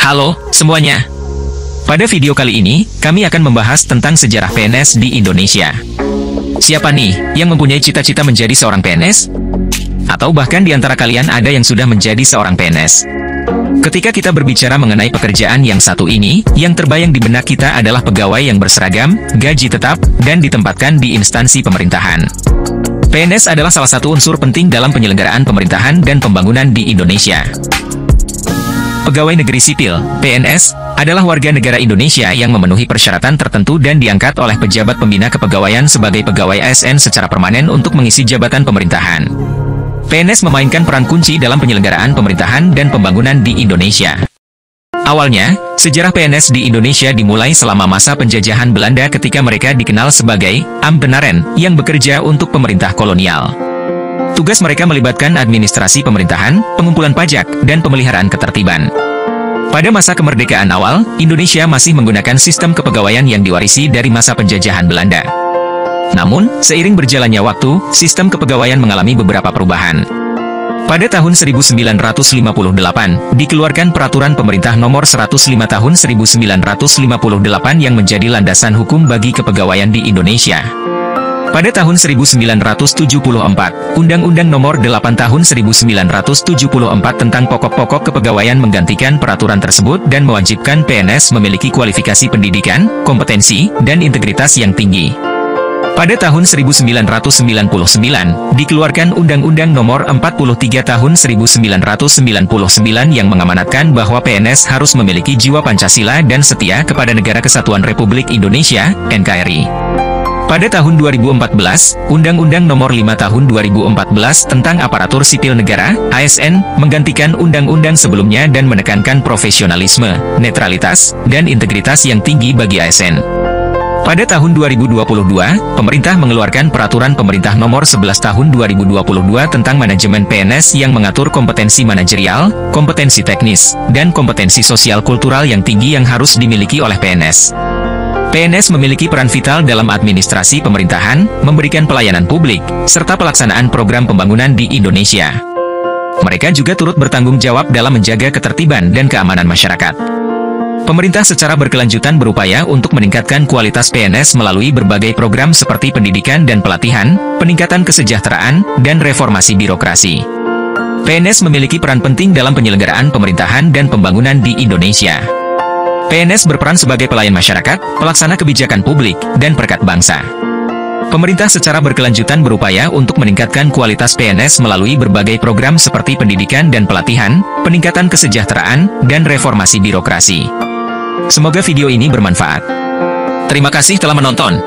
Halo, semuanya. Pada video kali ini, kami akan membahas tentang sejarah PNS di Indonesia. Siapa nih yang mempunyai cita-cita menjadi seorang PNS? Atau bahkan di antara kalian ada yang sudah menjadi seorang PNS? Ketika kita berbicara mengenai pekerjaan yang satu ini, yang terbayang di benak kita adalah pegawai yang berseragam, gaji tetap, dan ditempatkan di instansi pemerintahan. PNS adalah salah satu unsur penting dalam penyelenggaraan pemerintahan dan pembangunan di Indonesia. Pegawai negeri sipil, PNS, adalah warga negara Indonesia yang memenuhi persyaratan tertentu dan diangkat oleh pejabat pembina kepegawaian sebagai pegawai ASN secara permanen untuk mengisi jabatan pemerintahan. PNS memainkan peran kunci dalam penyelenggaraan pemerintahan dan pembangunan di Indonesia. Awalnya, sejarah PNS di Indonesia dimulai selama masa penjajahan Belanda ketika mereka dikenal sebagai ambtenaren yang bekerja untuk pemerintah kolonial. Tugas mereka melibatkan administrasi pemerintahan, pengumpulan pajak, dan pemeliharaan ketertiban. Pada masa kemerdekaan awal, Indonesia masih menggunakan sistem kepegawaian yang diwarisi dari masa penjajahan Belanda. Namun, seiring berjalannya waktu, sistem kepegawaian mengalami beberapa perubahan. Pada tahun 1958, dikeluarkan Peraturan Pemerintah Nomor 105 Tahun 1958 yang menjadi landasan hukum bagi kepegawaian di Indonesia. Pada tahun 1974, Undang-Undang Nomor 8 Tahun 1974 tentang pokok-pokok kepegawaian menggantikan peraturan tersebut dan mewajibkan PNS memiliki kualifikasi pendidikan, kompetensi, dan integritas yang tinggi. Pada tahun 1999, dikeluarkan Undang-Undang Nomor 43 Tahun 1999 yang mengamanatkan bahwa PNS harus memiliki jiwa Pancasila dan setia kepada Negara Kesatuan Republik Indonesia, NKRI. Pada tahun 2014, Undang-Undang Nomor 5 Tahun 2014 tentang Aparatur Sipil Negara, ASN, menggantikan undang-undang sebelumnya dan menekankan profesionalisme, netralitas, dan integritas yang tinggi bagi ASN. Pada tahun 2022, pemerintah mengeluarkan Peraturan Pemerintah Nomor 11 Tahun 2022 tentang manajemen PNS yang mengatur kompetensi manajerial, kompetensi teknis, dan kompetensi sosial kultural yang tinggi yang harus dimiliki oleh PNS. PNS memiliki peran vital dalam administrasi pemerintahan, memberikan pelayanan publik, serta pelaksanaan program pembangunan di Indonesia. Mereka juga turut bertanggung jawab dalam menjaga ketertiban dan keamanan masyarakat. Pemerintah secara berkelanjutan berupaya untuk meningkatkan kualitas PNS melalui berbagai program seperti pendidikan dan pelatihan, peningkatan kesejahteraan, dan reformasi birokrasi. PNS memiliki peran penting dalam penyelenggaraan pemerintahan dan pembangunan di Indonesia. PNS berperan sebagai pelayan masyarakat, pelaksana kebijakan publik, dan perekat bangsa. Pemerintah secara berkelanjutan berupaya untuk meningkatkan kualitas PNS melalui berbagai program seperti pendidikan dan pelatihan, peningkatan kesejahteraan, dan reformasi birokrasi. Semoga video ini bermanfaat. Terima kasih telah menonton.